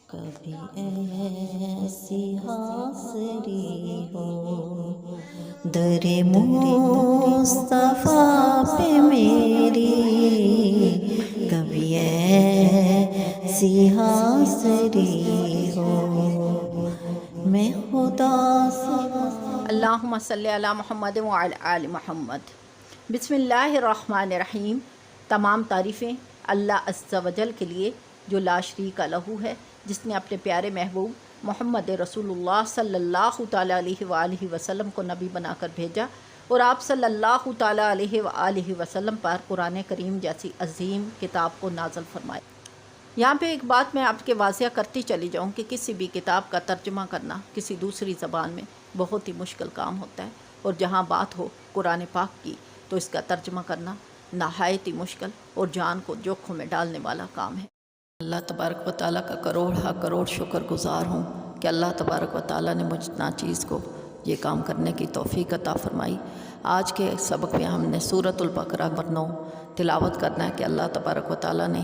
کبھی ایسی حاضری ہو در مصطفیٰ پہ میری، کبھی ایسی حاضری ہو میں خدا سے اللہم صلی علی محمد وعلی آل محمد۔ بسم اللہ الرحمن الرحیم۔ تمام تعریفیں اللہ عز و جل کے لیے جو لا شریک لہ ہے، جس نے اپنے پیارے محبوب محمد رسول اللہ صلی اللہ تعالیٰ علیہ وآلہ وسلم کو نبی بنا کر بھیجا اور آپ صلی اللہ تعالیٰ علیہ وآلہ وسلم پر قرآن کریم جیسی عظیم کتاب کو نازل فرمایا۔ یہاں پہ ایک بات میں آپ کے واضح کرتی چلی جاؤں کہ کسی بھی کتاب کا ترجمہ کرنا کسی دوسری زبان میں بہت ہی مشکل کام ہوتا ہے، اور جہاں بات ہو قرآن پاک کی تو اس کا ترجمہ کرنا نہایت ہی مشکل اور جان کو جوکھوں میں ڈالنے والا کام ہے۔ اللہ تبارک و تعالیٰ کا کروڑ شکر گزار ہوں کہ اللہ تبارک و تعالیٰ نے مجھ ناچیز کو یہ کام کرنے کی توفیق عطا فرمائی۔ آج کے سبق میں ہم نے سورۃ البقرہ نمبر 9 تلاوت کرنا ہے کہ اللہ تبارک و تعالیٰ نے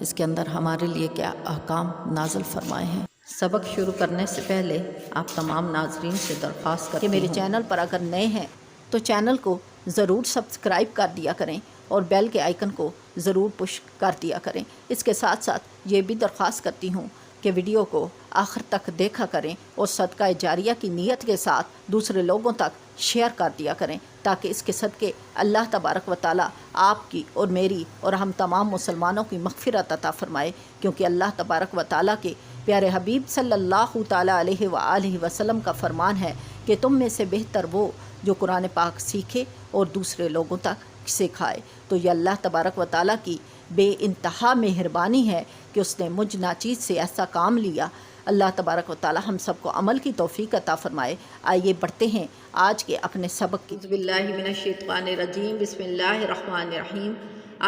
اس کے اندر ہمارے لیے کیا احکام نازل فرمائے ہیں۔ سبق شروع کرنے سے پہلے آپ تمام ناظرین سے درخواست کریں کہ میرے چینل پر اگر نئے ہیں تو چینل کو ضرور سبسکرائب کر دیا کریں اور بیل کے آئیکن کو ضرور پش کر دیا کریں۔ اس کے ساتھ ساتھ یہ بھی درخواست کرتی ہوں کہ ویڈیو کو آخر تک دیکھا کریں اور صدقہ جاریہ کی نیت کے ساتھ دوسرے لوگوں تک شیئر کر دیا کریں، تاکہ اس کے صدقے اللہ تبارک و تعالیٰ آپ کی اور میری اور ہم تمام مسلمانوں کی مغفرت عطا فرمائے، کیونکہ اللہ تبارک و تعالیٰ کے پیارے حبیب صلی اللہ تعالیٰ علیہ وآلہ وسلم کا فرمان ہے کہ تم میں سے بہتر وہ جو قرآن پاک سیکھے اور دوسرے لوگوں تک سکھائے۔ تو یہ اللہ تبارک و تعالیٰ کی بے انتہا مہربانی ہے کہ اس نے مجھ ناچیز سے ایسا کام لیا۔ اللہ تبارک و تعالیٰ ہم سب کو عمل کی توفیق عطا فرمائے۔ آئیے بڑھتے ہیں آج کے اپنے سبق کی۔ بسم اللہ من الشیطان الرجیم، بسم اللہ الرحمن الرحیم۔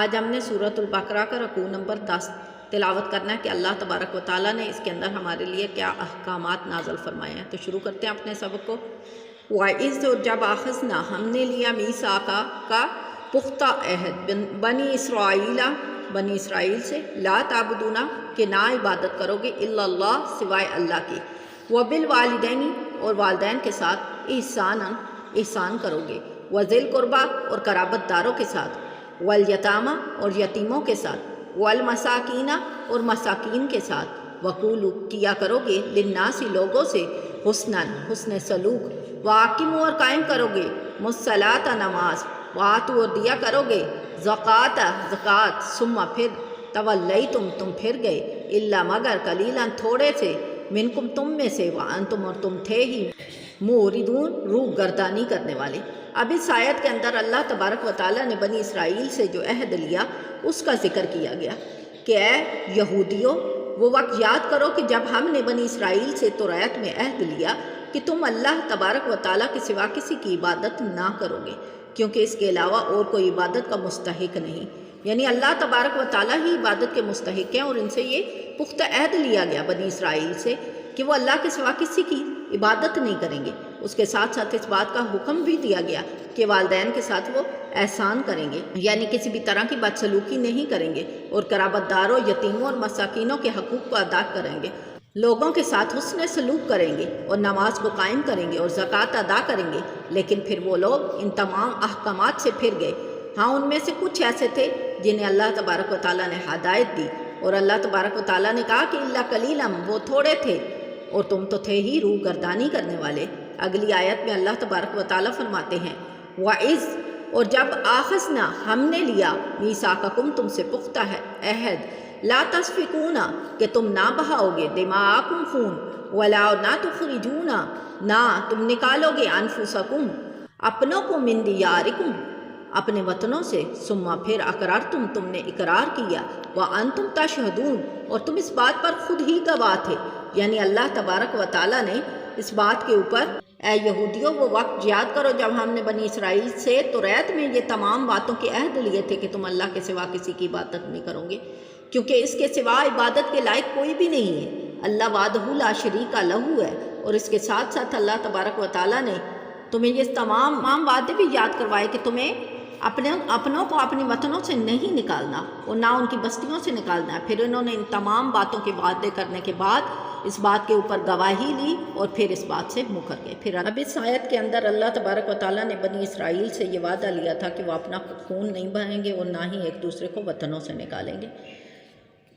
آج ہم نے سورۃ البقرہ کا رکوع نمبر 10 تلاوت کرنا ہے کہ اللہ تبارک و تعالیٰ نے اس کے اندر ہمارے لیے کیا احکامات نازل فرمائے ہیں۔ تو شروع کرتے ہیں اپنے سبق کو۔ وَإِذْ جب آخذنا ہم نے لیا میثاقا کا پختہ عہد بنی اسرائیل سے، لا تعبدون کہ نہ عبادت کرو گے الا اللہ سوائے اللہ کی، وبالوالدین اور والدین کے ساتھ احسان کرو گے، وذی القربیٰ اور قرابت داروں کے ساتھ، والیتامى اور یتیموں کے ساتھ، والمساکین اور مساکین کے ساتھ، وقولوا کیا کرو گے للناس لوگوں سے حسن سلوک، واقیموا اور قائم کرو گے الصلاۃ نماز، وآتوا اور دیا کرو گے زکوٰۃ، ثم پھر تولیتم تم پھر گئے، الا مگر قلیلا تھوڑے سے، منکم تم میں سے، وانتم اور تم تھے ہی موردون روح گردانی کرنے والے۔ اب اس آیت کے اندر اللہ تبارک و تعالیٰ نے بنی اسرائیل سے جو عہد لیا اس کا ذکر کیا گیا کہ اے یہودیوں، وہ وقت یاد کرو کہ جب ہم نے بنی اسرائیل سے توریت میں عہد لیا کہ تم اللہ تبارک و تعالیٰ کے سوا کسی کی عبادت نہ کرو گے، کیونکہ اس کے علاوہ اور کوئی عبادت کا مستحق نہیں، یعنی اللہ تبارک و تعالیٰ ہی عبادت کے مستحق ہیں، اور ان سے یہ پختہ عہد لیا گیا بنی اسرائیل سے کہ وہ اللہ کے سوا کسی کی عبادت نہیں کریں گے۔ اس کے ساتھ ساتھ اس بات کا حکم بھی دیا گیا کہ والدین کے ساتھ وہ احسان کریں گے، یعنی کسی بھی طرح کی بدسلوکی نہیں کریں گے، اور قرابت داروں، یتیموں اور مساکینوں کے حقوق کو ادا کریں گے، لوگوں کے ساتھ حسن سلوک کریں گے، اور نماز کو قائم کریں گے اور زکوٰۃ ادا کریں گے۔ لیکن پھر وہ لوگ ان تمام احکامات سے پھر گئے۔ ہاں، ان میں سے کچھ ایسے تھے جنہیں اللہ تبارک و تعالیٰ نے ہدایت دی، اور اللہ تبارک و تعالیٰ نے کہا کہ الا قلیلا، وہ تھوڑے تھے اور تم تو تھے ہی روح گردانی کرنے والے۔ اگلی آیت میں اللہ تبارک و تعالیٰ فرماتے ہیں وَإِذْ اور جب آخذنا ہم نے لیا میثاقکم تم سے پختہ ہے عہد، لا تسفکون کہ تم نہ بہاؤ گے، دماءکم خون، ولا نہ تخرجون نہ تم نکالو گے، انفسکم اپنوں کو، من دیارکم اپنے وطنوں سے، ثم پھر اقررتم تم نے اقرار کیا، وانتم تشہدون اور تم اس بات پر خود ہی گواہ تھے، یعنی اللہ تبارک و تعالیٰ نے اس بات کے اوپر اے یہودیوں، وہ وقت یاد کرو جب ہم نے بنی اسرائیل سے توریت میں یہ تمام باتوں کے عہد لیے تھے کہ تم اللہ کے سوا کسی کی عبادت نہیں کرو گے، کیونکہ اس کے سوا عبادت کے لائق کوئی بھی نہیں ہے۔ اللہ وحدہ لا شریک لہ ہے، اور اس کے ساتھ ساتھ اللہ تبارک و تعالیٰ نے تمہیں یہ تمام وعدے بھی یاد کروائے کہ تمہیں اپنوں کو اپنی وطنوں سے نہیں نکالنا اور نہ ان کی بستیوں سے نکالنا ہے۔ پھر انہوں نے ان تمام باتوں کے وعدے کرنے کے بعد اس بات کے اوپر گواہی لی اور پھر اس بات سے مکر گئے۔ پھر اب اس آیت کے اندر اللہ تبارک و تعالیٰ نے بنی اسرائیل سے یہ وعدہ لیا تھا کہ وہ اپنا خون نہیں بہائیں گے اور نہ ہی ایک دوسرے کو وطنوں سے نکالیں گے۔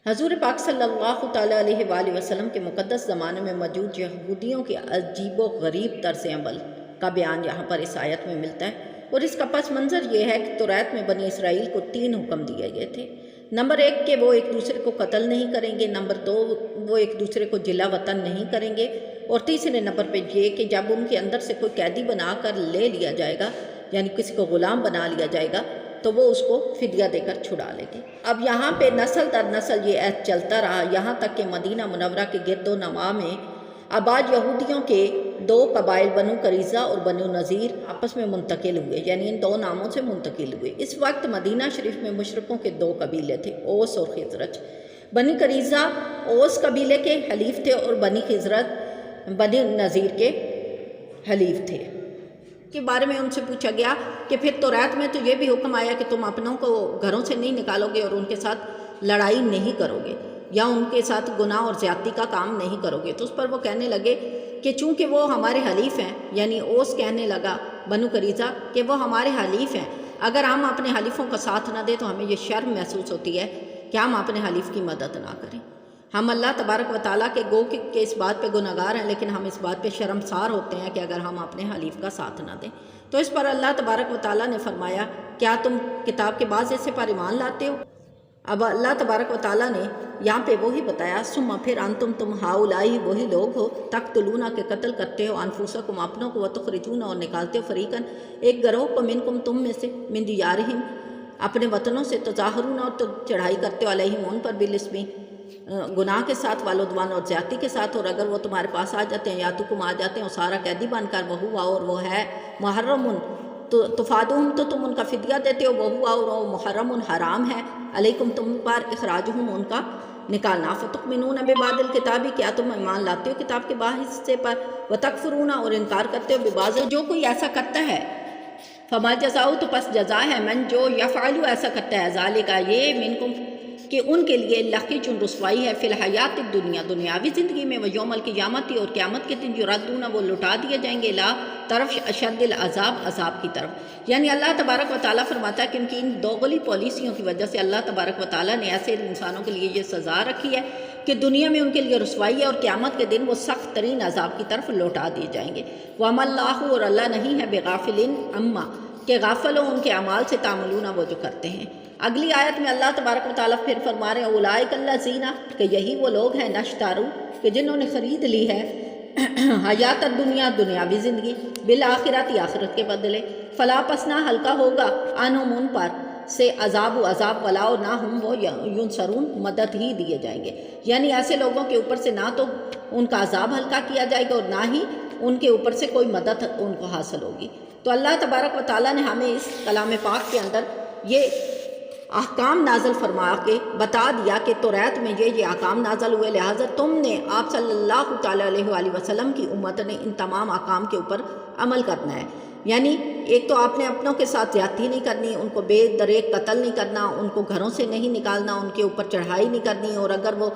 حضور پاک صلی اللہ تعالیٰ علیہ وآلہ وسلم کے مقدس زمانے میں موجود یہودیوں کے عجیب و غریب طرز عمل کا بیان یہاں پر اس آیت میں ملتا ہے، اور اس کا پس منظر یہ ہے کہ توریت میں بنی اسرائیل کو 3 حکم دیے گئے تھے۔ نمبر 1 کہ وہ ایک دوسرے کو قتل نہیں کریں گے، نمبر 2 وہ ایک دوسرے کو جلا وطن نہیں کریں گے، اور تیسرے نمبر پہ یہ کہ جب ان کے اندر سے کوئی قیدی بنا کر لے لیا جائے گا، یعنی کسی کو غلام بنا لیا جائے گا، تو وہ اس کو فدیہ دے کر چھڑا لے گے۔ اب یہاں پہ نسل در نسل یہ عہد چلتا رہا، یہاں تک کہ مدینہ منورہ کے گرد و نواح میں آباد یہودیوں کے 2 قبائل بنو قریظہ اور بنو نذیر آپس میں منتقل ہوئے، یعنی ان 2 ناموں سے منتقل ہوئے۔ اس وقت مدینہ شریف میں مشرکوں کے 2 قبیلے تھے، اوس اور خزرج۔ بنی قریظہ اوس قبیلے کے حلیف تھے اور بنی خزرج بنی نذیر کے حلیف تھے۔ کے بارے میں ان سے پوچھا گیا کہ پھر توریت میں تو یہ بھی حکم آیا کہ تم اپنوں کو گھروں سے نہیں نکالو گے اور ان کے ساتھ لڑائی نہیں کرو گے یا ان کے ساتھ گناہ اور زیادتی کا کام نہیں کرو گے۔ تو اس پر وہ کہنے لگے کہ چونکہ وہ ہمارے حلیف ہیں، یعنی اوس کہنے لگا بنو قریظہ کہ وہ ہمارے حلیف ہیں، اگر ہم اپنے حلیفوں کا ساتھ نہ دیں تو ہمیں یہ شرم محسوس ہوتی ہے کہ ہم اپنے حلیف کی مدد نہ کریں۔ ہم اللہ تبارک و تعالیٰ کے گو کہ اس بات پہ گناہگار ہیں، لیکن ہم اس بات پہ شرمسار ہوتے ہیں کہ اگر ہم اپنے حلیف کا ساتھ نہ دیں۔ تو اس پر اللہ تبارک و تعالیٰ نے فرمایا کیا تم کتاب کے بعض حصے پر ایمان لاتے ہو؟ اب اللہ تبارک و تعالیٰ نے یہاں پہ وہی بتایا، ثم پھر انتم تم ہاؤلائی وہی لوگ ہو تقتلون کے قتل کرتے ہو انفسکم اپنوں کو وتخرجون اور نکالتے ہو فریقاً ایک گروہ کو منکم تم میں سے من دیارہم اپنے وطنوں سے تظاہرون اور چڑھائی کرتے ہو علیہم ان پر بالاسم گناہ کے ساتھ والعدوان اور زیادتی کے ساتھ، اور اگر وہ تمہارے پاس آ جاتے ہیں یا تکم آ جاتے ہیں اور سارا قیدی بن کر وہ ہوا اور وہ ہے محرم تو تفادہم تو تم ان کا فدیہ دیتے ہو، وہ ہوا اور وہ محرم حرام ہے علیکم تم پر اخراجہم ان کا نکالنا، فتؤمنون ببعض الکتاب کیا تم ایمان لاتے ہو کتاب کے بعض حصے پر، وتکفرون اور انکار کرتے ہو ببعض جو کوئی ایسا کرتا ہے، فما جزاؤ تو پس جزا ہے من جو یفعل ایسا کرتا ہے ذالک یہ منکم کہ ان کے لیے لخیچ رسوائی ہے فی الحیات الدنیا دنیاوی زندگی میں، ویوم القیامت اور قیامت کے دن یردون وہ لٹا دیے جائیں گے لا طرف اشد العذاب عذاب کی طرف۔ یعنی اللہ تبارک و تعالیٰ فرماتا ہے کہ ان کی ان دوغلی پالیسیوں کی وجہ سے اللہ تبارک و تعالیٰ نے ایسے انسانوں کے لیے یہ سزا رکھی ہے کہ دنیا میں ان کے لیے رسوائی ہے اور قیامت کے دن وہ سخت ترین عذاب کی طرف لوٹا دیے جائیں گے۔ وَمَا اللَّهُ اور اللہ نہیں ہے بغافل عما کہ غافل ہو ان کے اعمال سے تعملون وہ جو کرتے ہیں۔ اگلی آیت میں اللہ تبارک و تعالیٰ پھر فرما رہے ہیں اولئک الذین کہ یہی وہ لوگ ہیں نشتارو کہ جنہوں نے خرید لی ہے حیات الدنیا دنیاوی زندگی بالآخرت آخرت کے بدلے، فلا پس نہ ہلکا ہوگا عنہم ان پر سے عذاب و عذاب ولا اور نہ ہم وہ ینصرون مدد ہی دیے جائیں گے۔ یعنی ایسے لوگوں کے اوپر سے نہ تو ان کا عذاب ہلکا کیا جائے گا اور نہ ہی ان کے اوپر سے کوئی مدد ان کو حاصل ہوگی۔ تو اللہ تبارک و تعالیٰ نے ہمیں اس کلام پاک کے اندر یہ احکام نازل فرما کے بتا دیا کہ توریت میں یہ احکام نازل ہوئے، لہٰذا تم نے آپ صلی اللہ تعالیٰ علیہ وآلہ وسلم کی امت نے ان تمام احکام کے اوپر عمل کرنا ہے۔ یعنی ایک تو آپ نے اپنوں کے ساتھ زیادتی نہیں کرنی، ان کو بے دریغ قتل نہیں کرنا، ان کو گھروں سے نہیں نکالنا، ان کے اوپر چڑھائی نہیں کرنی، اور اگر وہ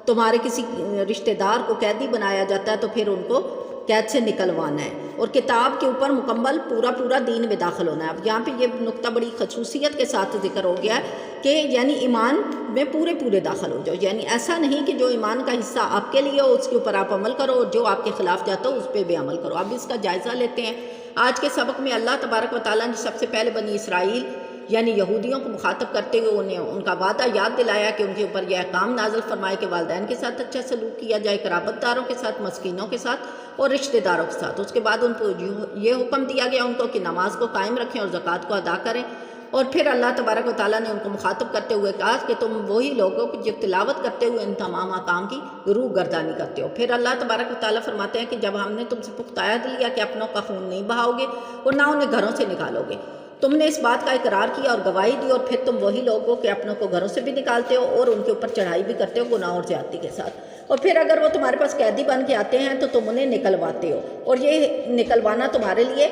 تمہارے کسی رشتہ دار کو قیدی بنایا جاتا ہے تو پھر ان کو قید سے نکلوانا ہے، اور کتاب کے اوپر مکمل پورا دین میں داخل ہونا ہے۔ اب یہاں پہ یہ نقطہ بڑی خصوصیت کے ساتھ ذکر ہو گیا ہے کہ یعنی ایمان میں پورے داخل ہو جاؤ، یعنی ایسا نہیں کہ جو ایمان کا حصہ آپ کے لیے ہو اس کے اوپر آپ عمل کرو اور جو آپ کے خلاف جاتا ہو اس پہ بھی عمل کرو۔ اب اس کا جائزہ لیتے ہیں۔ آج کے سبق میں اللہ تبارک و تعالیٰ نے سب سے پہلے بنی اسرائیل یعنی یہودیوں کو مخاطب کرتے ہوئے انہیں ان کا وعدہ یاد دلایا کہ ان کے اوپر یہ احکام نازل فرمائے کہ والدین کے ساتھ اچھا سلوک کیا جائے، قرابت داروں کے ساتھ، مسکینوں کے ساتھ اور رشتہ داروں کے ساتھ۔ اس کے بعد ان کو یہ حکم دیا گیا ان کو کہ نماز کو قائم رکھیں اور زکوٰۃ کو ادا کریں، اور پھر اللہ تبارک و تعالیٰ نے ان کو مخاطب کرتے ہوئے کہا کہ تم وہی لوگوں کی جو تلاوت کرتے ہوئے ان تمام احکام کی روح گردانی کرتے ہو۔ پھر اللہ تبارک و تعالیٰ فرماتے ہیں کہ جب ہم نے تم سے پختہ عہد لیا کہ اپنوں کا خون نہیں بہاؤ گے اور نہ انہیں گھروں سے نکالو گے، تم نے اس بات کا اقرار کیا اور گواہی دی، اور پھر تم وہی لوگ ہو کہ اپنوں کو گھروں سے بھی نکالتے ہو اور ان کے اوپر چڑھائی بھی کرتے ہو گناہ اور زیادتی کے ساتھ، اور پھر اگر وہ تمہارے پاس قیدی بن کے آتے ہیں تو تم انہیں نکلواتے ہو، اور یہ نکلوانا تمہارے لیے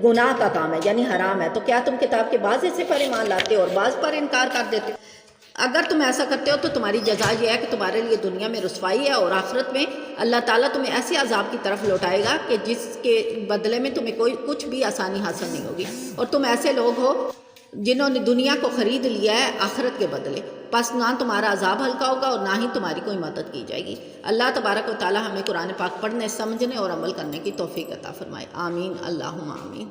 گناہ کا کام ہے یعنی حرام ہے، تو کیا تم کتاب کے بعض حصے پر ایمان لاتے ہو اور بعض پر انکار کر دیتے ہو؟ اگر تم ایسا کرتے ہو تو تمہاری جزا یہ ہے کہ تمہارے لیے دنیا میں رسوائی ہے اور آخرت میں اللہ تعالیٰ تمہیں ایسے عذاب کی طرف لوٹائے گا کہ جس کے بدلے میں تمہیں کچھ بھی آسانی حاصل نہیں ہوگی، اور تم ایسے لوگ ہو جنہوں نے دنیا کو خرید لیا ہے آخرت کے بدلے، پس نہ تمہارا عذاب ہلکا ہوگا اور نہ ہی تمہاری کوئی مدد کی جائے گی۔ اللہ تبارک و تعالیٰ ہمیں قرآن پاک پڑھنے، سمجھنے اور عمل کرنے کی توفیق عطا فرمائے، آمین اللہم آمین۔